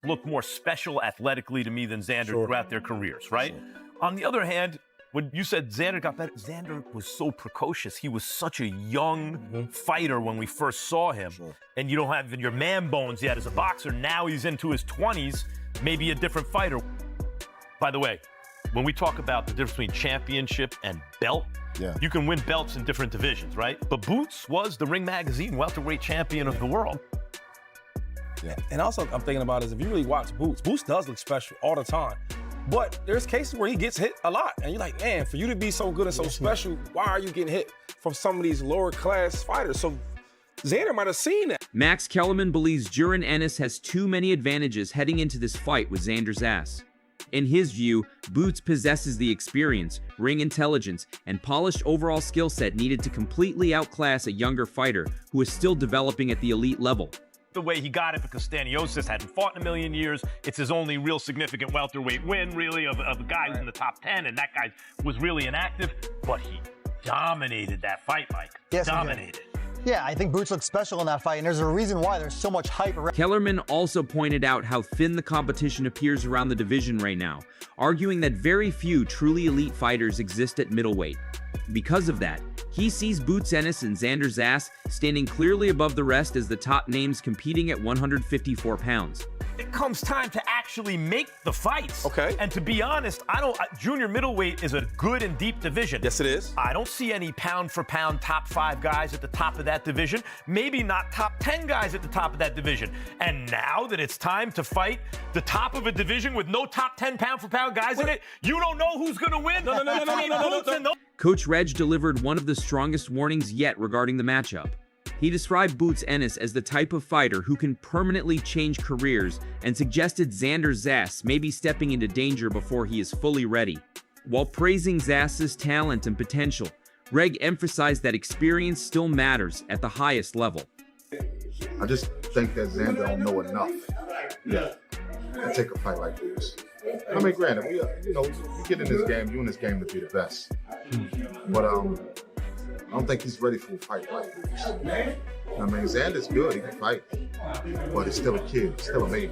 look more special athletically to me than Xander throughout their careers, right? On the other hand, when you said Xander got better, Xander was so precocious. He was such a young fighter when we first saw him. And you don't have your man bones yet as a boxer. Now he's into his 20s, maybe a different fighter. By the way, when we talk about the difference between championship and belt, you can win belts in different divisions, right? But Boots was the Ring Magazine welterweight champion of the world. And also I'm thinking about is if you really watch Boots, Boots does look special all the time. But there's cases where he gets hit a lot. And you're like, man, for you to be so good and so special, why are you getting hit from some of these lower class fighters? So Xander might have seen that. Max Kellerman believes Jaron Ennis has too many advantages heading into this fight with Xander Zayas. In his view, Boots possesses the experience, ring intelligence, and polished overall skill set needed to completely outclass a younger fighter who is still developing at the elite level. The way he got it because Stanionis hadn't fought in a million years. It's his only real significant welterweight win, really, of a guy who's in the top 10, and that guy was really inactive. But he dominated that fight, Mike. Yes, dominated. Yeah, I think Boots looked special in that fight, and there's a reason why there's so much hype around. Kellerman also pointed out how thin the competition appears around the division right now, arguing that very few truly elite fighters exist at middleweight. Because of that, he sees Boots Ennis and Xander Zayas standing clearly above the rest as the top names competing at 154 pounds. It comes time to actually make the fights. Okay. And to be honest, junior middleweight is a good and deep division. Yes, it is. I don't see any pound for pound top 5 guys at the top of that division. Maybe not top 10 guys at the top of that division. And now that it's time to fight the top of a division with no top 10 pound for pound guys in it, you don't know who's going to win. No. Coach Reg delivered one of the strongest warnings yet regarding the matchup. He described Boots Ennis as the type of fighter who can permanently change careers and suggested Xander Zayas may be stepping into danger before he is fully ready. While praising Zayas' talent and potential, Reg emphasized that experience still matters at the highest level. I just think that Xander don't know enough. Yeah, to take a fight like this. I mean, granted, you get in this game, you in this game to be the best. But I don't think he's ready for a fight like this. I mean, Xander's good, he can fight, but he's still a kid, still a baby,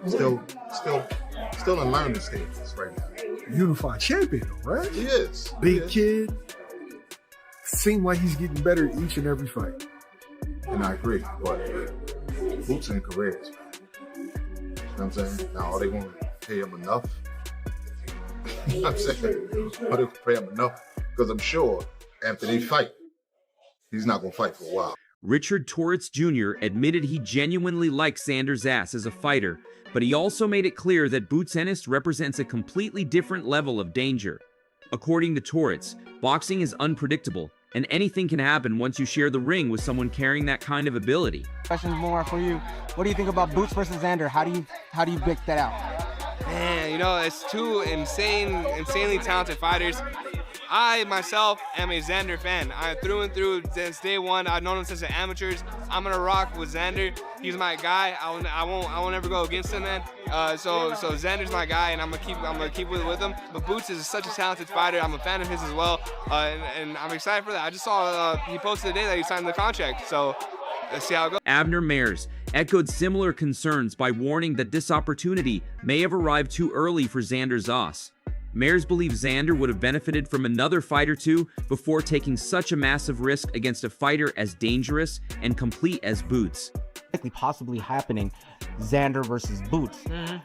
still in learning stages right now. Unified champion, right? He is. Big kid. Seems like he's getting better each and every fight. And I agree, but Boots in careers, man. You know what I'm saying? Now, are they going to pay him enough? You know what I'm saying? Are they going to pay him enough? Because I'm sure after they fight, he's not going to fight for a while. Richard Torres Jr. admitted he genuinely likes Xander Zayas as a fighter, but he also made it clear that Boots Ennis represents a completely different level of danger. According to Torres, boxing is unpredictable, and anything can happen once you share the ring with someone carrying that kind of ability. Questions more for you. What do you think about Boots versus Xander? How do you pick that out? Man, it's two insanely talented fighters. I myself am a Xander fan. I through and through since day one. I've known him since the amateurs. I'm gonna rock with Xander. He's my guy. I won't ever go against him, man. So Xander's my guy, and I'm gonna keep with him. But Boots is such a talented fighter. I'm a fan of his as well, and I'm excited for that. I just saw he posted today that he signed the contract. So let's see how it goes. Abner Mares echoed similar concerns by warning that this opportunity may have arrived too early for Xander Zayas. Mares believes Xander would have benefited from another fight or two before taking such a massive risk against a fighter as dangerous and complete as Boots. Possibly happening, Xander versus Boots.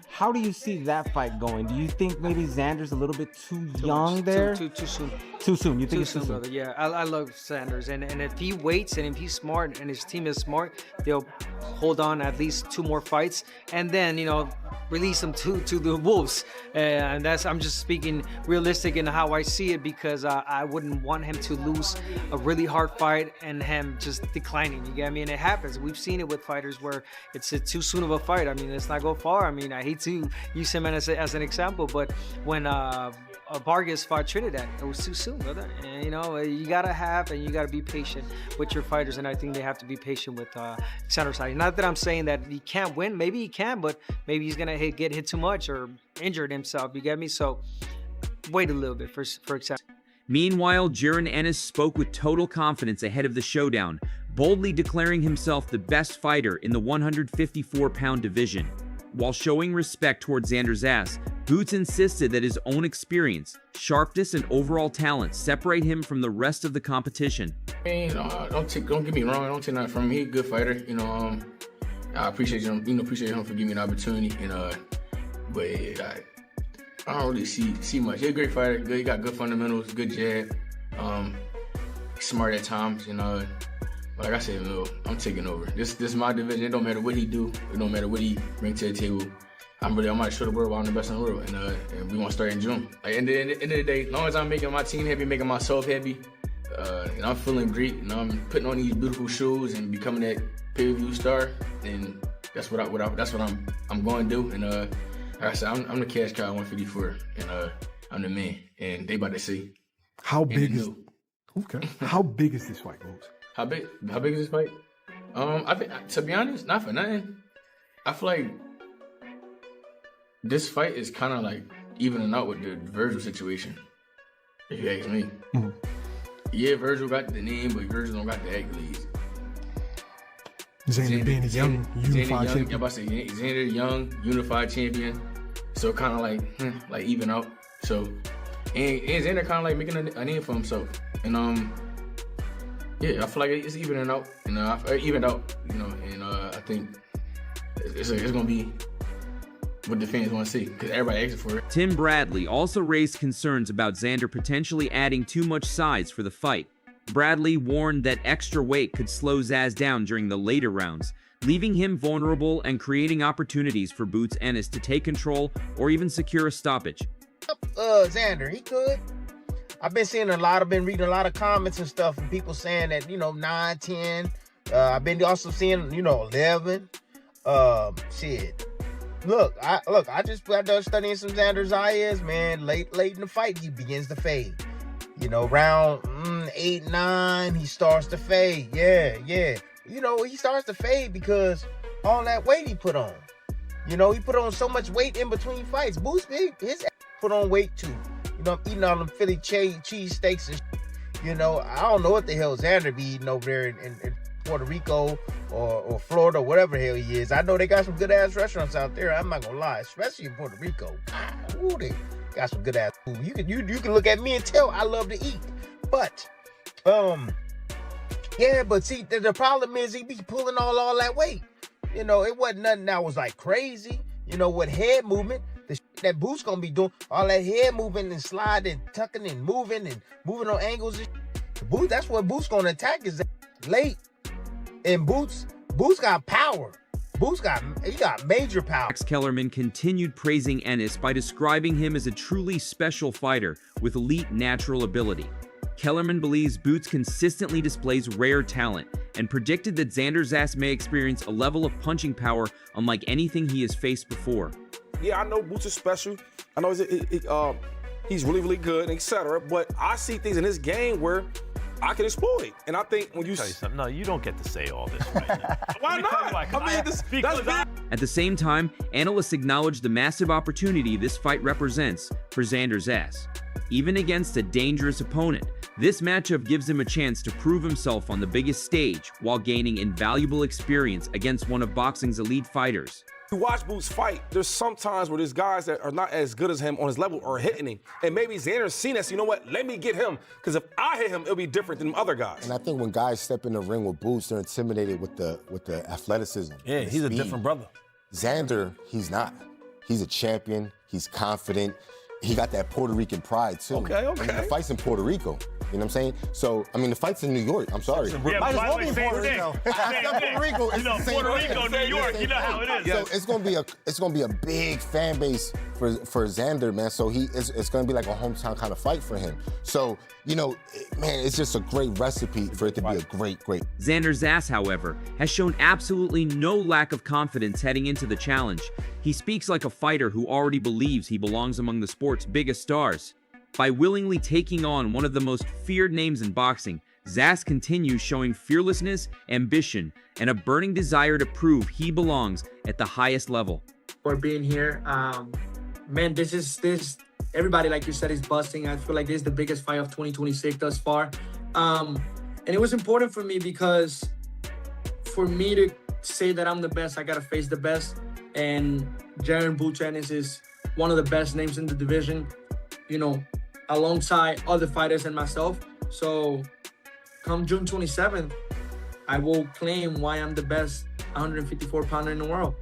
How do you see that fight going? Do you think maybe Xander's a little bit too young there? Too soon. Too soon. You think Too soon, brother. Yeah, I love Sanders, and if he waits and if he's smart and his team is smart, they'll hold on at least 2 more fights, and then release him to the wolves. And I'm just speaking realistic in how I see it, because I wouldn't want him to lose a really hard fight and him just declining. You get me? And it happens. We've seen it with fighters where it's too soon of a fight. I mean, let's not go far. I mean, I hate to use him as an example, but when Vargas fought Trinidad, it was too soon, brother. And you gotta be patient with your fighters, and I think they have to be patient with Xander Zayas. Not that I'm saying that he can't win. Maybe he can, but maybe he's gonna get hit too much or injured himself. You get me? So wait a little bit for example. Meanwhile, Jaron Ennis spoke with total confidence ahead of the showdown, boldly declaring himself the best fighter in the 154-pound division. While showing respect towards Xander Zayas, Boots insisted that his own experience, sharpness, and overall talent separate him from the rest of the competition. Don't get me wrong. I don't take nothing from him. He's a good fighter. I appreciate him. Appreciate him for giving me an opportunity. But I don't really see much. He's a great fighter. Good. He got good fundamentals. Good jab. Smart at times. But like I said, I'm taking over. This is my division. It don't matter what he do. It don't matter what he bring to the table. I'm gonna show the world why I'm the best in the world, and we want to start in June. Like, at the end of the day, as long as I'm making my team happy, making myself happy, and I'm feeling great, and I'm putting on these beautiful shoes and becoming that pay-per-view star, and that's what I'm going to do. And like I said, I'm the cash cow 154, and I'm the man, and they about to see. How big is? Okay. How big is this fight, Boots? How big is this fight? I think, to be honest, not for nothing, I feel like this fight is kind of like evening out with the Virgil situation, if you ask me. Mm-hmm. Yeah, Virgil got the name, but Virgil don't got the accolades. Xander being a young, unified champion. I'm about to say Xander, young, unified champion. So kind of like even out. So, and Xander kind of like making a name for himself. And yeah, I feel like it's evening out. Evened out. And I think it's gonna be what the fans want to see, because everybody asking for it. Tim Bradley also raised concerns about Xander potentially adding too much size for the fight. Bradley warned that extra weight could slow Zayas down during the later rounds, leaving him vulnerable and creating opportunities for Boots Ennis to take control or even secure a stoppage. Xander, he could. I've been reading a lot of comments and stuff from people saying that, 9, 10. I've been also seeing, 11. Shit. Look, I just got done studying some Xander Zayas, man. Late in the fight, he begins to fade. Round 8, 9, he starts to fade. Yeah. He starts to fade because all that weight he put on. He put on so much weight in between fights. Boots, his put on weight too. I'm eating all them Philly cheese steaks and I don't know what the hell Xander be eating over there in Puerto Rico or Florida, or whatever the hell he is. I know they got some good ass restaurants out there. I'm not gonna lie, especially in Puerto Rico. God, ooh, they got some good ass food. You can look at me and tell I love to eat. But yeah, but see, the problem is he be pulling all that weight. It wasn't nothing that was like crazy. With head movement, the that Boots gonna be doing, all that head moving and sliding, tucking and moving on angles. Boots, that's what Boots gonna attack is late. And Boots got power. He got major power. Max Kellerman continued praising Ennis by describing him as a truly special fighter with elite natural ability. Kellerman believes Boots consistently displays rare talent and predicted that Xander Zayas may experience a level of punching power unlike anything he has faced before. Yeah, I know Boots is special. I know he's really, really good, etc. But I see things in this game where I can exploit. And I think when you tell you something, no, you don't get to say all this right now. Why not? At the same time, analysts acknowledge the massive opportunity this fight represents for Xander Zayas. Even against a dangerous opponent, this matchup gives him a chance to prove himself on the biggest stage while gaining invaluable experience against one of boxing's elite fighters. You watch Boots fight, there's some times where there's guys that are not as good as him on his level are hitting him. And maybe Xander's seen us, let me get him. Because if I hit him, it'll be different than other guys. And I think when guys step in the ring with Boots, they're intimidated with the athleticism. Yeah, he's speed. A different brother. Xander, he's not. He's a champion. He's confident. He got that Puerto Rican pride, too. Okay. I mean, the fight's in Puerto Rico. You know what I'm saying? So, the fight's in New York. I'm sorry. Yeah, might as well be in Puerto Rico. Puerto Rico. Puerto Rico, New York. You know how it is. So it's gonna be a big fan base for Xander, man. So it's gonna be like a hometown kind of fight for him. So, man, it's just a great recipe for it to be a great. Xander Zayas, however, has shown absolutely no lack of confidence heading into the challenge. He speaks like a fighter who already believes he belongs among the sport's biggest stars. By willingly taking on one of the most feared names in boxing, Zayas continues showing fearlessness, ambition, and a burning desire to prove he belongs at the highest level. For being here, man, this everybody, like you said, is busting. I feel like this is the biggest fight of 2026 thus far. And it was important for me because for me to say that I'm the best, I gotta face the best. And Jaron Ennis is one of the best names in the division, you know, alongside other fighters and myself. So come June 27th, I will claim why I'm the best 154-pounder in the world.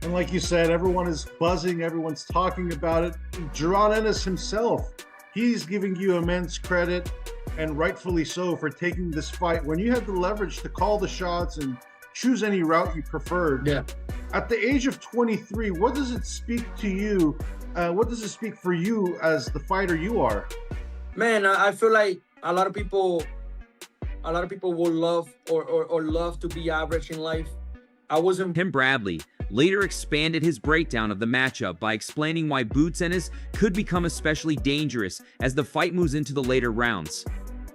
And like you said, everyone is buzzing, everyone's talking about it. Jaron Ennis himself, he's giving you immense credit, and rightfully so, for taking this fight when you had the leverage to call the shots and choose any route you preferred. Yeah. At the age of 23, what does it speak to you? What does it speak for you as the fighter you are? Man, I feel like a lot of people will love or love to be average in life. Tim Bradley later expanded his breakdown of the matchup by explaining why Bout Ennis could become especially dangerous as the fight moves into the later rounds.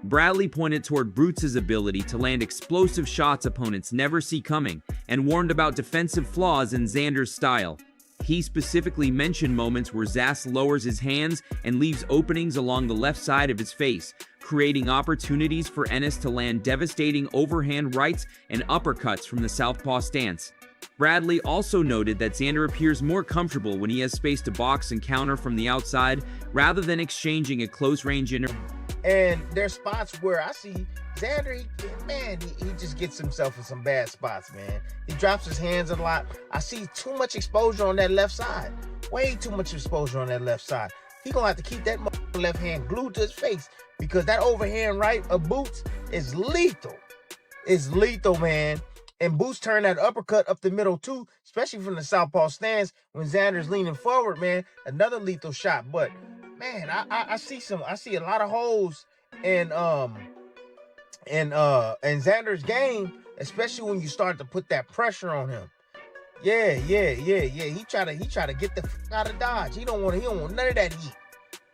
Bradley pointed toward Boots' ability to land explosive shots opponents never see coming and warned about defensive flaws in Xander's style. He specifically mentioned moments where Zayas lowers his hands and leaves openings along the left side of his face, creating opportunities for Ennis to land devastating overhand rights and uppercuts from the southpaw stance. Bradley also noted that Xander appears more comfortable when he has space to box and counter from the outside rather than exchanging a close-range And there's spots where I see Xander, he just gets himself in some bad spots, man. He drops his hands a lot. I see too much exposure on that left side. Way too much exposure on that left side. He gonna have to keep that left hand glued to his face because that overhand right of Boots is lethal. It's lethal, man. And Boots turned that uppercut up the middle too, especially from the southpaw stance when Xander's leaning forward, man. Another lethal shot. But man, I see a lot of holes in Xander's game, especially when you start to put that pressure on him. Yeah. He try to get the fuck out of Dodge. He don't want none of that heat.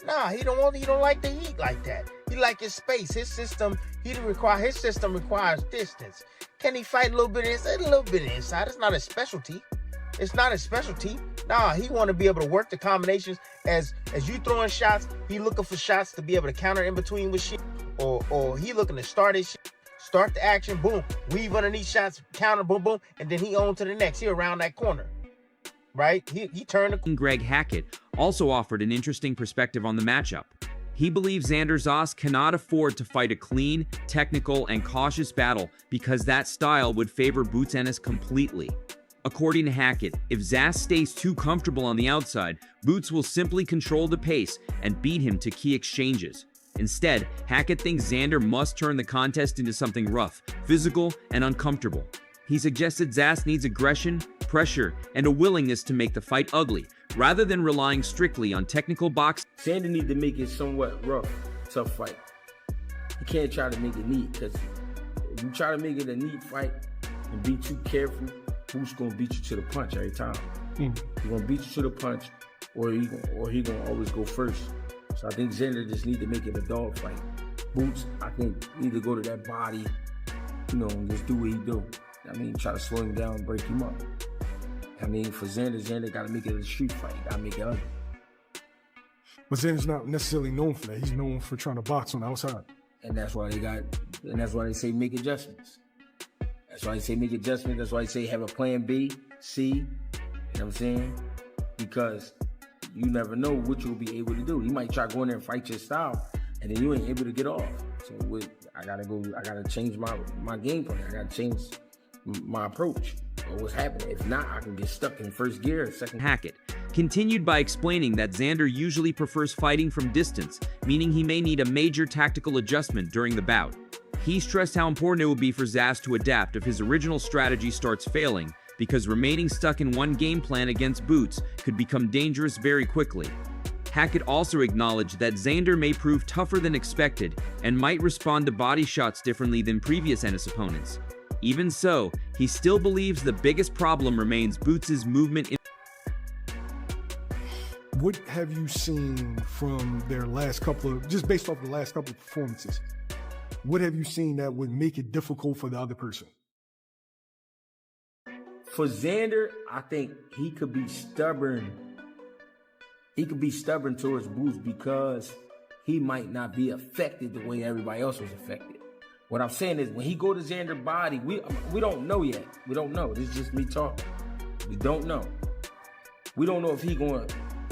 Nah, he don't like the heat like that. He like his space. His system requires distance. Can he fight a little bit inside? A little bit inside. It's not a specialty. Nah, he want to be able to work the combinations as you throwing shots. He looking for shots to be able to counter in between with shit, or he looking to start his shit, start the action, boom, weave underneath shots, counter, boom, boom, and then he on to the next. He around that corner, right? He turned the. Greg Hackett also offered an interesting perspective on the matchup. He believes Xander Zayas cannot afford to fight a clean, technical, and cautious battle because that style would favor Bout Ennis completely. According to Hackett, if Zayas stays too comfortable on the outside, Boots will simply control the pace and beat him to key exchanges. Instead, Hackett thinks Xander must turn the contest into something rough, physical, and uncomfortable. He suggested Zayas needs aggression, pressure, and a willingness to make the fight ugly, rather than relying strictly on technical boxing. Xander needs to make it somewhat rough, tough fight. You can't try to make it neat, because if you try to make it a neat fight and be too careful, Boots gonna beat you to the punch every time. He's gonna beat you to the punch, or he gonna always go first. So I think Xander just need to make it a dog fight. Boots, I think, need to go to that body, and just do what he do. I mean, try to slow him down and break him up. I mean, for Xander gotta make it a street fight. Gotta make it ugly. But Xander's not necessarily known for that. He's known for trying to box on the outside. And that's why they say make adjustments. That's why they say make adjustments. That's why they say have a plan B, C, you know what I'm saying? Because you never know what you'll be able to do. You might try going there and fight your style, and then you ain't able to get off. So I gotta change my game plan. I gotta change my approach. Or what's happening. If not, I can get stuck in first gear, second. Hackett continued by explaining that Xander usually prefers fighting from distance, meaning he may need a major tactical adjustment during the bout. He stressed how important it will be for Zayas to adapt if his original strategy starts failing, because remaining stuck in one game plan against Boots could become dangerous very quickly. Hackett also acknowledged that Xander may prove tougher than expected and might respond to body shots differently than previous Ennis opponents. Even so, he still believes the biggest problem remains Boots' movement. What have you seen from their last couple of, just based off the last couple of performances, what have you seen that would make it difficult for the other person? For Xander, I think he could be stubborn. He could be stubborn towards Boots because he might not be affected the way everybody else was affected. What I'm saying is when he go to Xander's body, we don't know yet. We don't know. This is just me talking. We don't know. We don't know if he going,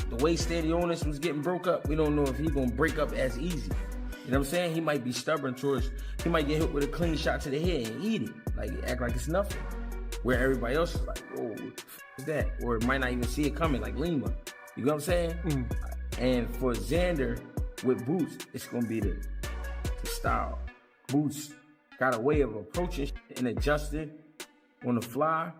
the way Steady Onus was getting broke up, we don't know if he going to break up as easy. You know what I'm saying? He might be stubborn towards, he might get hit with a clean shot to the head and eat it. Like, act like it's nothing. Where everybody else is like, whoa, what the f is that? Or might not even see it coming, like Lima. You know what I'm saying? And for Xander, with Boots, it's going to be the style. Boots got a way of approaching and adjusting on the fly.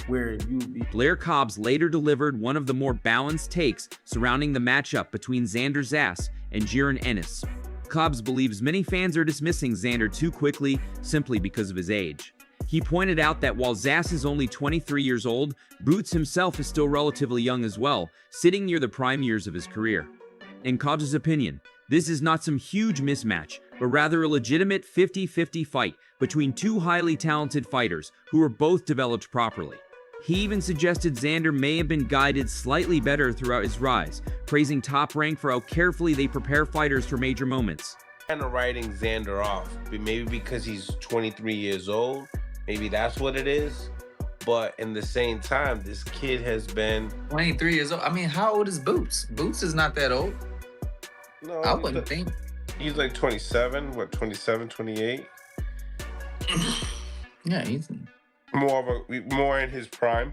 Where you be. Blair Cobbs later delivered one of the more balanced takes surrounding the matchup between Xander Zayas and Jaron Ennis. Cobbs believes many fans are dismissing Xander too quickly simply because of his age. He pointed out that while Zayas is only 23 years old, Boots himself is still relatively young as well, sitting near the prime years of his career. In Cobbs' opinion, this is not some huge mismatch, but rather a legitimate 50-50 fight between two highly talented fighters who were both developed properly. He even suggested Xander may have been guided slightly better throughout his rise, praising Top Rank for how carefully they prepare fighters for major moments. Kind of writing Xander off, maybe because he's 23 years old, maybe that's what it is. But in the same time, this kid has been 23 years old. I mean, how old is Boots? Boots is not that old. No, I wouldn't think. He's like 27, what, 27, 28? Yeah, he's more in his prime.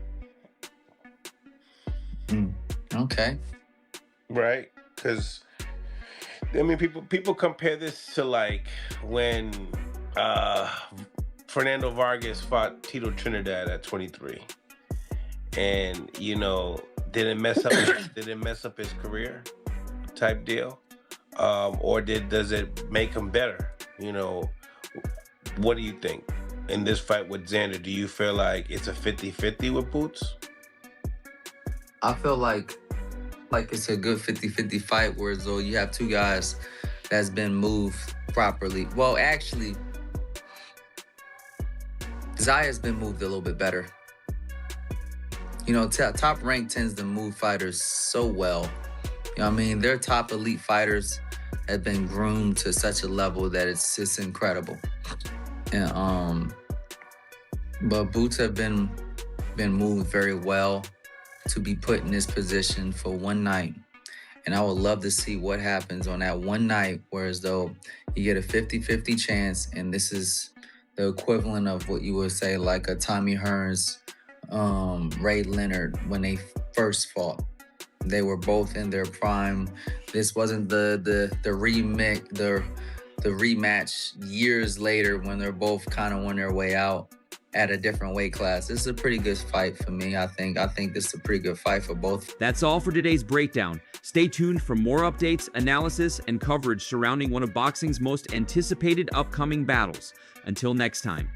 Okay. Right? Because I mean, people compare this to like when Fernando Vargas fought Tito Trinidad at 23, and you know didn't mess up his career, type deal, or does it make him better? You know, what do you think? In this fight with Xander, do you feel like it's a 50-50 with Boots? I feel like it's a good 50-50 fight, where though you have two guys that's been moved properly. Well, actually, Zaya's been moved a little bit better. You know, Top Rank tends to move fighters so well. You know what I mean? Their top elite fighters have been groomed to such a level that it's just incredible. And but Boots have been moved very well to be put in this position for one night. And I would love to see what happens on that one night, whereas though you get a 50-50 chance, and this is the equivalent of what you would say like a Tommy Hearns, Ray Leonard when they first fought. They were both in their prime. This wasn't the rematch years later when they're both kind of on their way out at a different weight class. This is a pretty good fight for me. I think this is a pretty good fight for both. That's all for today's breakdown. Stay tuned for more updates, analysis, and coverage surrounding one of boxing's most anticipated upcoming battles. Until next time.